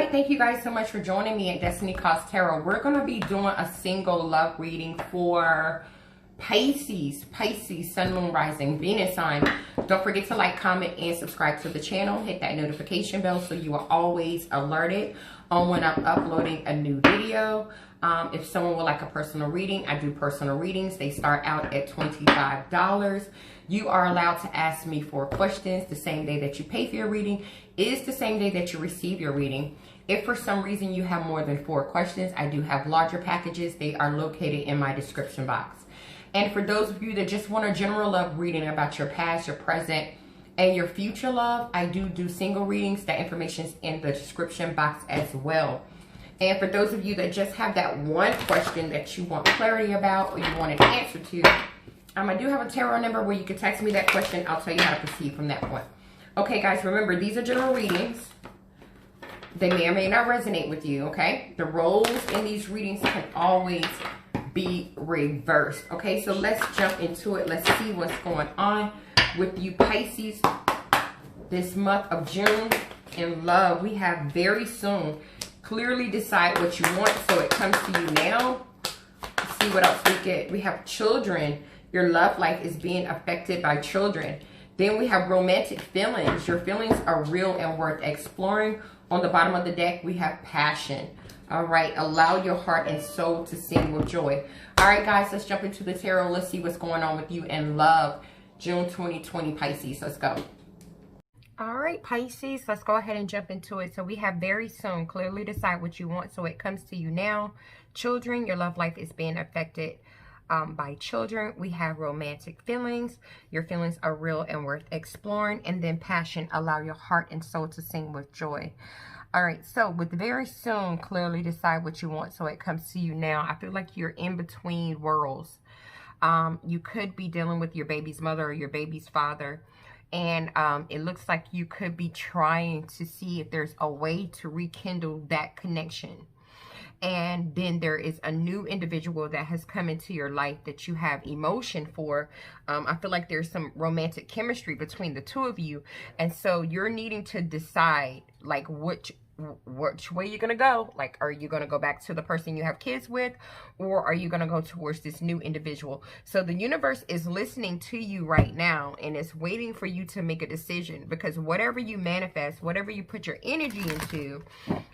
right, thank you guys so much for joining me at Destiny Calls Tarot. We're going to be doing a single love reading for Pisces, Sun, Moon, Rising, Venus sign. Don't forget to like, comment, and subscribe to the channel. Hit that notification bell so you are always alerted on when I'm uploading a new video. If someone would like a personal reading, I do personal readings. They start out at $25. You are allowed to ask me 4 questions. The same day that you pay for your reading is the same day that you receive your reading. If for some reason you have more than 4 questions, I do have larger packages. They are located in my description box. And for those of you that just want a general love reading about your past, your present, and your future love, I do single readings. That information is in the description box as well. And for those of you that just have that one question that you want clarity about or you want an answer to, I do have a tarot number where you can text me that question. I'll tell you how to proceed from that point. Okay, guys, remember, these are general readings. They may or may not resonate with you, okay? The roles in these readings can always be reversed. Okay, so let's jump into it. Let's see what's going on with you, Pisces, this month of June. In love, we have very soon. Clearly decide what you want so it comes to you now. Let's see what else we get. We have children. Your love life is being affected by children. Then we have romantic feelings. Your feelings are real and worth exploring. On the bottom of the deck, we have passion. All right, allow your heart and soul to sing with joy. All right, guys, let's jump into the tarot. Let's see what's going on with you in love. June 2020, Pisces. Let's go. All right, Pisces, let's go ahead and jump into it. So we have very soon. Clearly decide what you want so it comes to you now. Children, your love life is being affected by children. We have romantic feelings. Your feelings are real and worth exploring. And then passion, allow your heart and soul to sing with joy. All right, so with very soon, clearly decide what you want so it comes to you now. I feel like you're in between worlds. You could be dealing with your baby's mother or your baby's father. And it looks like you could be trying to see if there's a way to rekindle that connection. And then there is a new individual that has come into your life that you have emotion for. I feel like there's some romantic chemistry between the two of you. And so you're needing to decide, like, which way you're going to go. Like, are you going to go back to the person you have kids with, or are you going to go towards this new individual? So the universe is listening to you right now, and it's waiting for you to make a decision, because whatever you manifest, whatever you put your energy into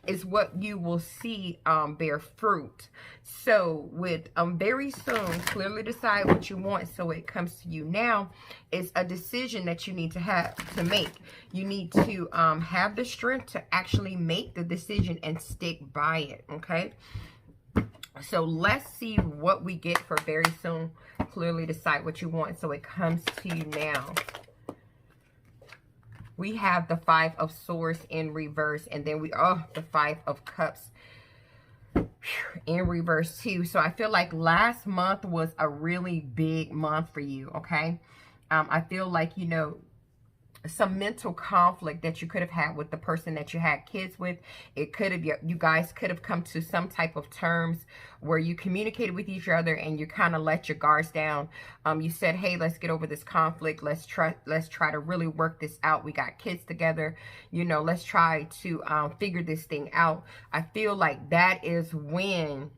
is what you will see bear fruit. So with very soon, clearly decide what you want so it comes to you now is a decision that you need to make. You need to have the strength to actually make the decision and stick by it, okay? So let's see what we get for very soon. Clearly decide what you want so it comes to you now. We have the 5 of Swords in reverse, and then the 5 of Cups in reverse too. So I feel like last month was a really big month for you, okay? I feel like, you know, some mental conflict that you could have had with the person that you had kids with. It could have, you guys could have come to some type of terms where you communicated with each other and you kind of let your guards down. You said, hey, let's get over this conflict. Let's try to really work this out. We got kids together. You know, let's try to figure this thing out. I feel like that is when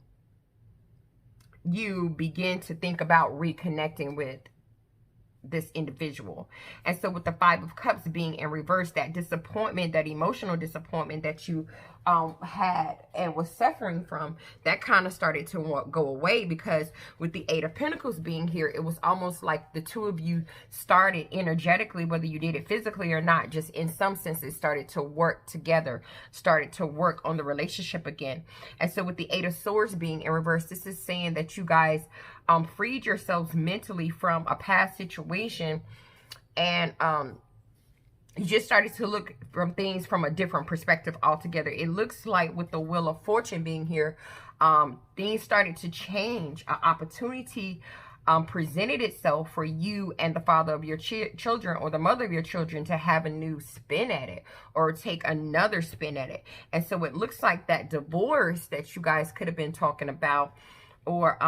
you begin to think about reconnecting with this individual. And so with the 5 of Cups being in reverse, that disappointment, that emotional disappointment that you had and was suffering from, that kind of started to go away, because with the 8 of Pentacles being here, it was almost like the two of you started energetically, whether you did it physically or not, just in some senses started to work together, started to work on the relationship again. And so with the 8 of Swords being in reverse, this is saying that you guys freed yourselves mentally from a past situation, and you just started to look from things from a different perspective altogether. It looks like with the Wheel of Fortune being here, things started to change. An opportunity presented itself for you and the father of your children, or the mother of your children, to have a new spin at it, or take another spin at it. And so it looks like that divorce that you guys could have been talking about, or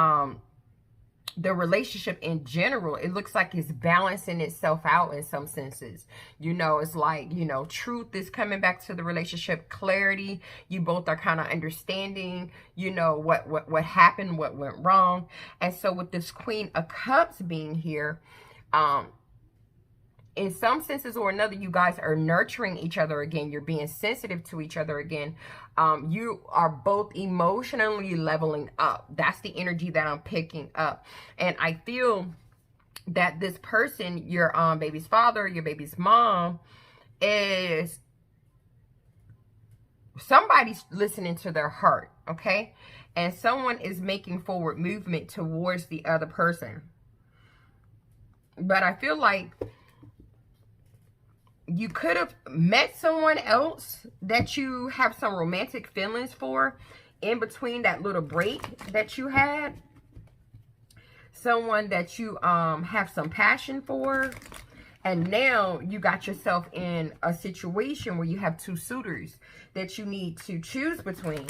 the relationship in general, it looks like it's balancing itself out in some senses. You know, it's like, you know, truth is coming back to the relationship, clarity. You both are kind of understanding, you know, what happened, what went wrong. And so with this Queen of Cups being here, in some senses or another, you guys are nurturing each other again. You're being sensitive to each other again. You are both emotionally leveling up. That's the energy that I'm picking up. And I feel that this person, your baby's father, your baby's mom, is somebody's listening to their heart, okay? And someone is making forward movement towards the other person. But I feel like you could have met someone else that you have some romantic feelings for in between that little break that you had. Someone that you have some passion for. And now you got yourself in a situation where you have two suitors that you need to choose between.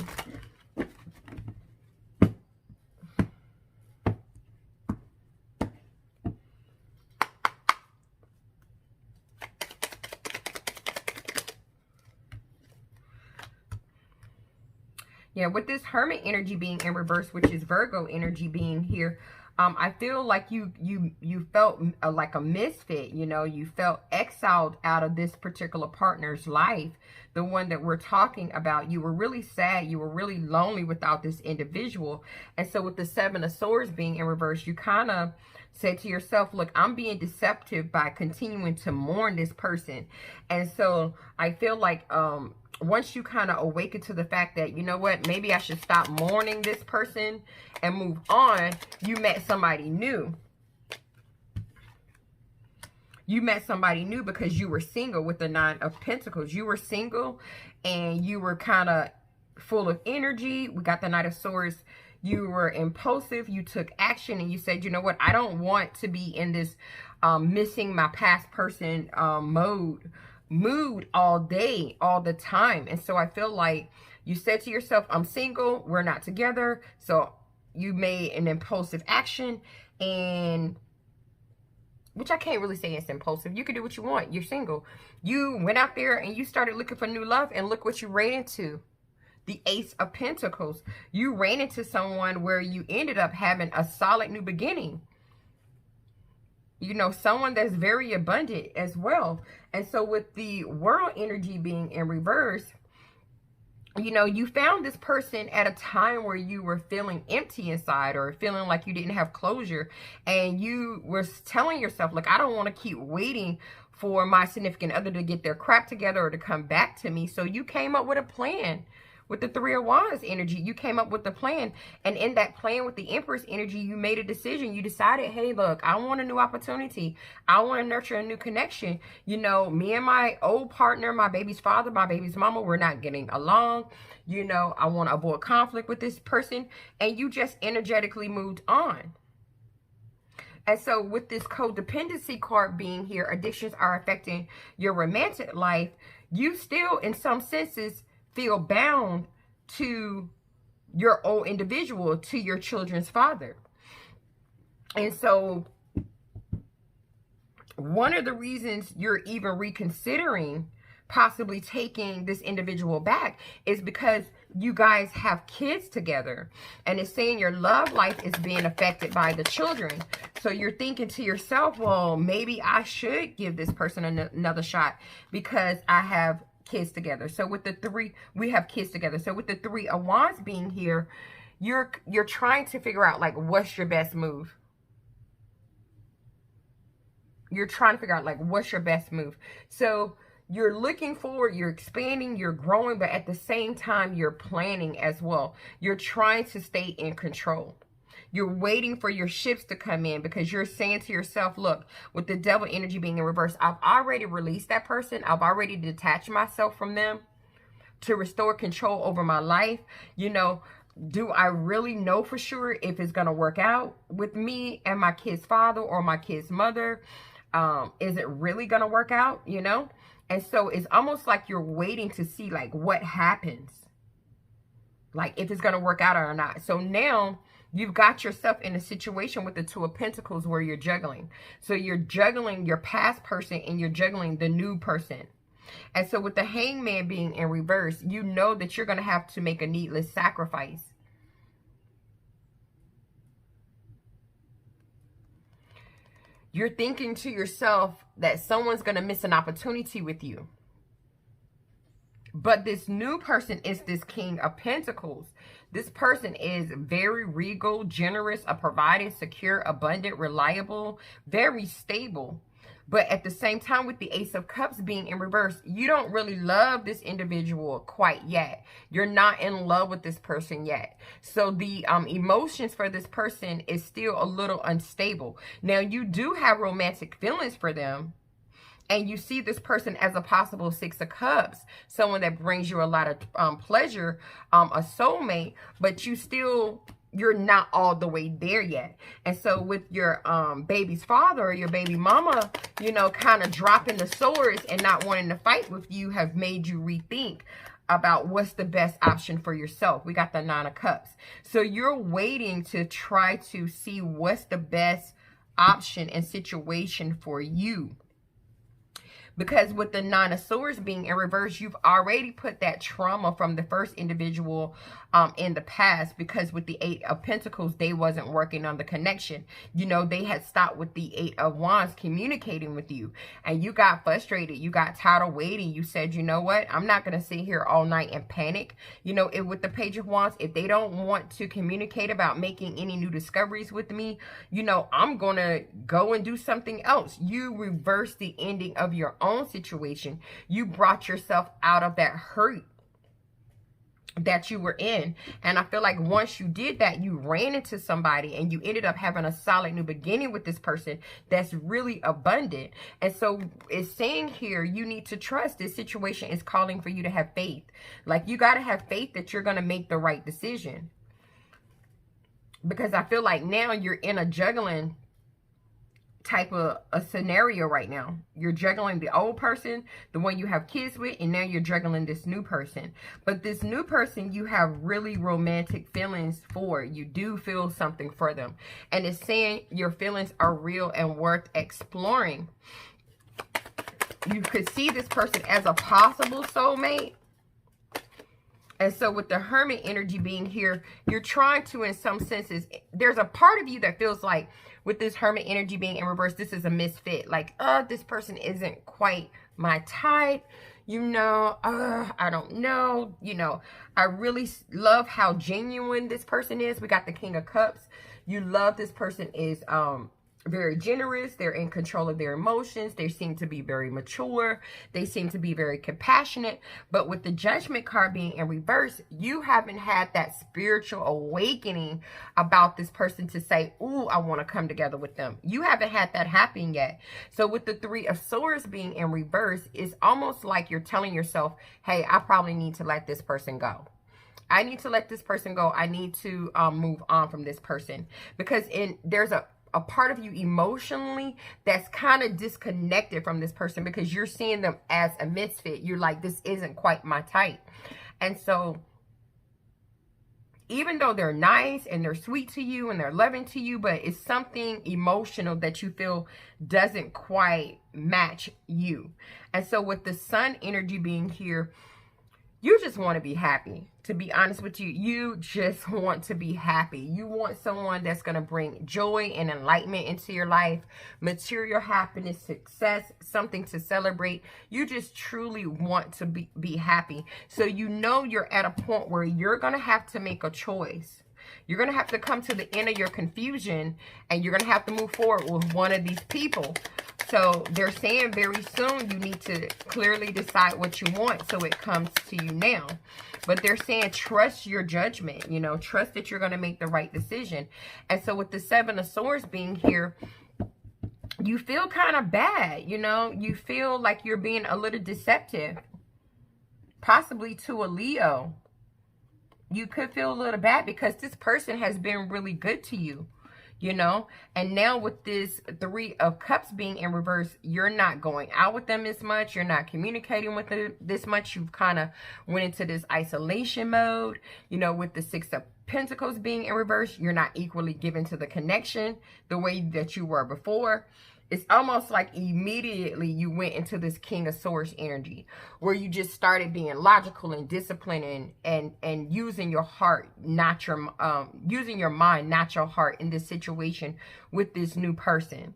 Yeah, with this Hermit energy being in reverse, which is Virgo energy being here, I feel like you felt like a misfit. You know, you felt exiled out of this particular partner's life, the one that we're talking about. You were really sad. You were really lonely without this individual. And so with the Seven of Swords being in reverse, you kind of said to yourself, look, I'm being deceptive by continuing to mourn this person. And so I feel like once you kind of awaken to the fact that, you know what, maybe I should stop mourning this person and move on, you met somebody new. You met somebody new because you were single with the Nine of Pentacles. You were single and you were kind of full of energy. We got the Knight of Swords. You were impulsive. You took action and you said, you know what, I don't want to be in this missing my past person mood all day, all the time. And so I feel like you said to yourself, I'm single, we're not together. So you made an impulsive action, and which I can't really say it's impulsive. You can do what you want. You're single. You went out there and you started looking for new love, and look what you ran into. The Ace of Pentacles. You ran into someone where you ended up having a solid new beginning. You know, someone that's very abundant as well. And so with the World energy being in reverse, you know, you found this person at a time where you were feeling empty inside or feeling like you didn't have closure. And you were telling yourself, like, I don't want to keep waiting for my significant other to get their crap together or to come back to me. So you came up with a plan. With the Three of Wands energy, you came up with the plan. And in that plan with the Empress energy, you made a decision. You decided, hey, look, I want a new opportunity. I want to nurture a new connection. You know, me and my old partner, my baby's father, my baby's mama, we're not getting along. You know, I want to avoid conflict with this person. And you just energetically moved on. And so with this codependency card being here, addictions are affecting your romantic life. You still, in some senses, feel bound to your old individual, to your children's father. And so one of the reasons you're even reconsidering possibly taking this individual back is because you guys have kids together, and it's saying your love life is being affected by the children. So you're thinking to yourself, well, maybe I should give this person another shot because I have kids together. So with the three, we have kids together. So with the Three of Wands being here, you're trying to figure out, like, what's your best move. You're trying to figure out, like, what's your best move. So you're looking forward, you're expanding, you're growing, but at the same time, you're planning as well. You're trying to stay in control. You're waiting for your ships to come in because you're saying to yourself, look, with the Devil energy being in reverse, I've already released that person. I've already detached myself from them to restore control over my life. You know, do I really know for sure if it's going to work out with me and my kid's father or my kid's mother? Is it really going to work out, you know? And so it's almost like you're waiting to see, like, what happens. Like, if it's going to work out or not. So now You've got yourself in a situation with the Two of Pentacles where you're juggling. So you're juggling your past person and you're juggling the new person. And so with the Hangman being in reverse, you know that you're going to have to make a needless sacrifice. You're thinking to yourself that someone's going to miss an opportunity with you. But this new person is this King of Pentacles. This person is very regal, generous, a providing, secure, abundant, reliable, very stable. But at the same time, with the Ace of Cups being in reverse, you don't really love this individual quite yet. You're not in love with this person yet. So the emotions for this person is still a little unstable. Now, you do have romantic feelings for them. And you see this person as a possible Six of Cups, someone that brings you a lot of pleasure, a soulmate, but you're not all the way there yet. And so with your baby's father or your baby mama, you know, kind of dropping the swords and not wanting to fight with you have made you rethink about what's the best option for yourself. We got the Nine of Cups. So you're waiting to try to see what's the best option and situation for you. Because with the Nine of Swords being in reverse, you've already put that trauma from the first individual in the past. Because with the Eight of Pentacles, they wasn't working on the connection. You know, they had stopped with the Eight of Wands communicating with you. And you got frustrated. You got tired of waiting. You said, you know what? I'm not going to sit here all night and panic. You know, with the Page of Wands, if they don't want to communicate about making any new discoveries with me, you know, I'm going to go and do something else. You reverse the ending of your own situation. You brought yourself out of that hurt that you were in. And I feel like once you did that, you ran into somebody and you ended up having a solid new beginning with this person that's really abundant. And so it's saying here, you need to trust this situation is calling for you to have faith. Like, you got to have faith that you're going to make the right decision. Because I feel like now you're in a juggling type of a scenario right now. You're juggling the old person, the one you have kids with, and now you're juggling this new person. But this new person, you have really romantic feelings for. You do feel something for them. And it's saying your feelings are real and worth exploring. You could see this person as a possible soulmate. And so with the Hermit energy being here, you're trying to, in some senses, there's a part of you that feels like with this Hermit energy being in reverse, this is a misfit. Like, this person isn't quite my type. You know, I don't know. You know, I really love how genuine this person is. We got the King of Cups. You love this person is very generous. They're in control of their emotions. They seem to be very mature. They seem to be very compassionate. But with the Judgment card being in reverse, you haven't had that spiritual awakening about this person to say, ooh, I want to come together with them. You haven't had that happen yet. So with the Three of Swords being in reverse, it's almost like you're telling yourself, hey, I probably need to let this person go. I need to let this person go. I need to move on from this person. Because there's a part of you emotionally that's kind of disconnected from this person because you're seeing them as a misfit. You're like, this isn't quite my type. And so even though they're nice and they're sweet to you and they're loving to you, but it's something emotional that you feel doesn't quite match you. And so with the Sun energy being here, you just want to be happy. To be honest with you, you just want to be happy. You want someone that's going to bring joy and enlightenment into your life, material happiness, success, something to celebrate. You just truly want to be happy. So you know you're at a point where you're going to have to make a choice. You're going to have to come to the end of your confusion and you're going to have to move forward with one of these people. So they're saying very soon you need to clearly decide what you want so it comes to you now. But they're saying trust your judgment, you know, trust that you're going to make the right decision. And so with the Seven of Swords being here, you feel kind of bad, you know, you feel like you're being a little deceptive, possibly to a Leo. You could feel a little bad because this person has been really good to you, you know. And now with this Three of Cups being in reverse, you're not going out with them as much. You're not communicating with them this much. You've kind of went into this isolation mode, you know, with the Six of Pentacles being in reverse, you're not equally given to the connection the way that you were before. It's almost like immediately you went into this King of Swords energy where you just started being logical and disciplined and using your heart, not your using your mind, not your heart in this situation with this new person.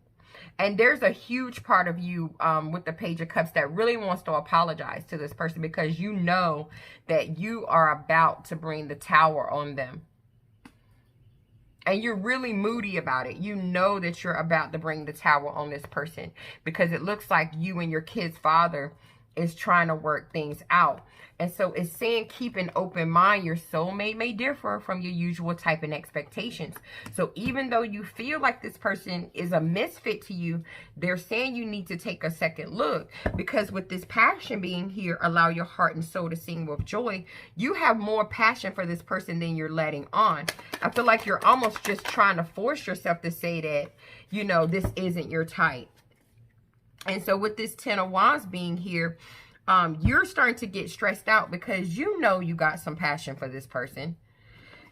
And there's a huge part of you with the Page of Cups that really wants to apologize to this person because you know that you are about to bring the tower on them. And you're really moody about it. You know that you're about to bring the tower on this person because it looks like you and your kid's father is trying to work things out. And so it's saying keep an open mind. Your soulmate may differ from your usual type and expectations. So even though you feel like this person is a misfit to you, they're saying you need to take a second look because with this passion being here, allow your heart and soul to sing with joy. You have more passion for this person than you're letting on. I feel like you're almost just trying to force yourself to say that, you know, this isn't your type. And so with this 10 of Wands being here, you're starting to get stressed out because you know you got some passion for this person.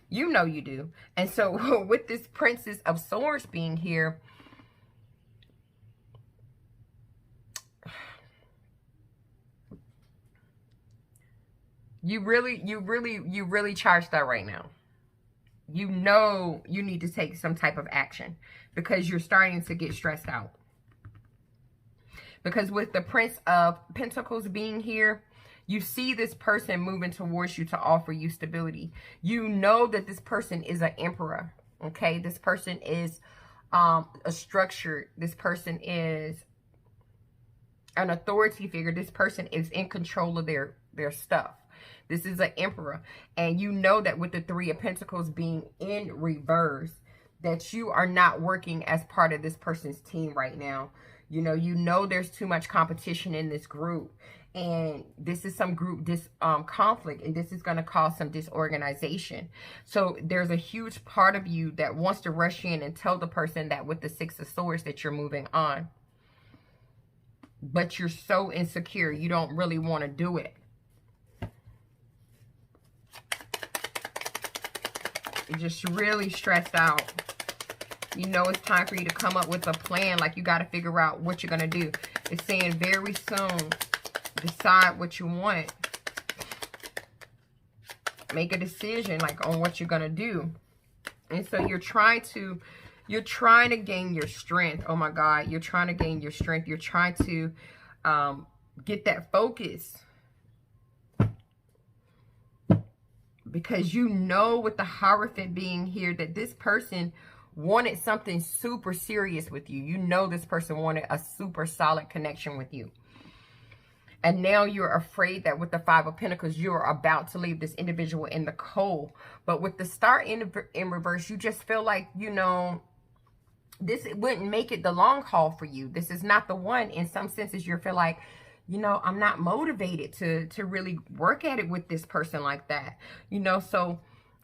You know you do. And so with this Princess of Swords being here, you really charged up right now. You know you need to take some type of action because you're starting to get stressed out. Because with the Prince of Pentacles being here, you see this person moving towards you to offer you stability. You know that this person is an emperor, okay? This person is a structure. This person is an authority figure. This person is in control of their stuff. This is an emperor. And you know that with the Three of Pentacles being in reverse, that you are not working as part of this person's team right now. You know there's too much competition in this group. And this is some group conflict. And this is going to cause some disorganization. So there's a huge part of you that wants to rush in and tell the person that with the Six of Swords that you're moving on. But you're so insecure. You don't really want to do it. You're just really stressed out. You know it's time for you to come up with a plan. Like you got to figure out what you're going to do. It's saying very soon, decide what you want. Make a decision like on what you're going to do. And so you're trying to gain your strength. Oh my God. You're trying to gain your strength. You're trying to get that focus. Because you know with the Hierophant being here that this person wanted something super serious with you. You know this person wanted a super solid connection with you. And now you're afraid that with the Five of Pentacles, you're about to leave this individual in the cold. But with the Star in reverse, you just feel like, you know, this wouldn't make it the long haul for you. This is not the one. In some senses, you feel like, you know, I'm not motivated to really work at it with this person like that. You know, so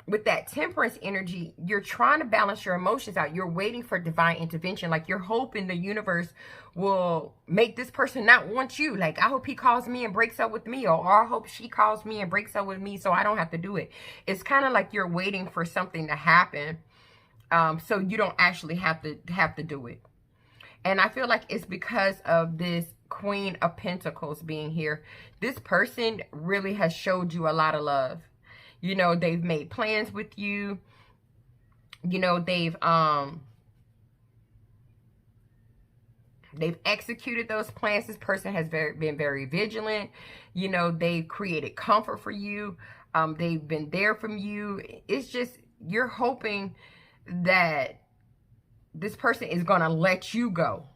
with that Temperance energy, you're trying to balance your emotions out. You're waiting for divine intervention. Like you're hoping the universe will make this person not want you. Like, I hope he calls me and breaks up with me. Or I hope she calls me and breaks up with me so I don't have to do it. It's kind of like you're waiting for something to happen so you don't actually have to do it. And I feel like it's because of this Queen of Pentacles being here. This person really has showed you a lot of love. You know, they've made plans with you. You know, they've executed those plans. This person has been very vigilant. You know, they've created comfort for you. They've been there from you. It's just, you're hoping that this person is going to let you go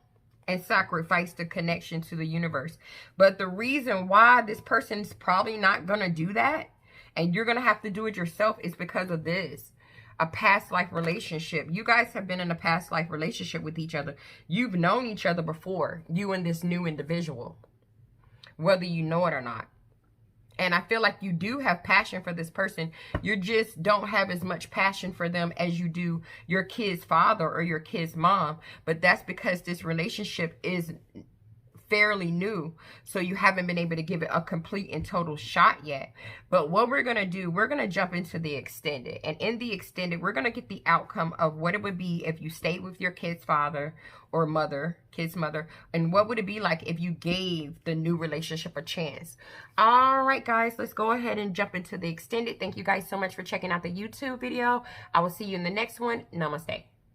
and sacrifice the connection to the universe. But the reason why this person is probably not going to do that, and you're going to have to do it yourself, is because of this. A past life relationship. You guys have been in a past life relationship with each other. You've known each other before, you and this new individual, whether you know it or not. And I feel like you do have passion for this person. You just don't have as much passion for them as you do your kid's father or your kid's mom. But that's because this relationship is fairly new, so you haven't been able to give it a complete and total shot yet. But what we're going to do, we're going to jump into the extended. And in the extended, we're going to get the outcome of what it would be if you stayed with your kid's father or mother, kid's mother, and what would it be like if you gave the new relationship a chance. All right, guys, let's go ahead and jump into the extended. Thank you guys so much for checking out the YouTube video. I will see you in the next one. Namaste.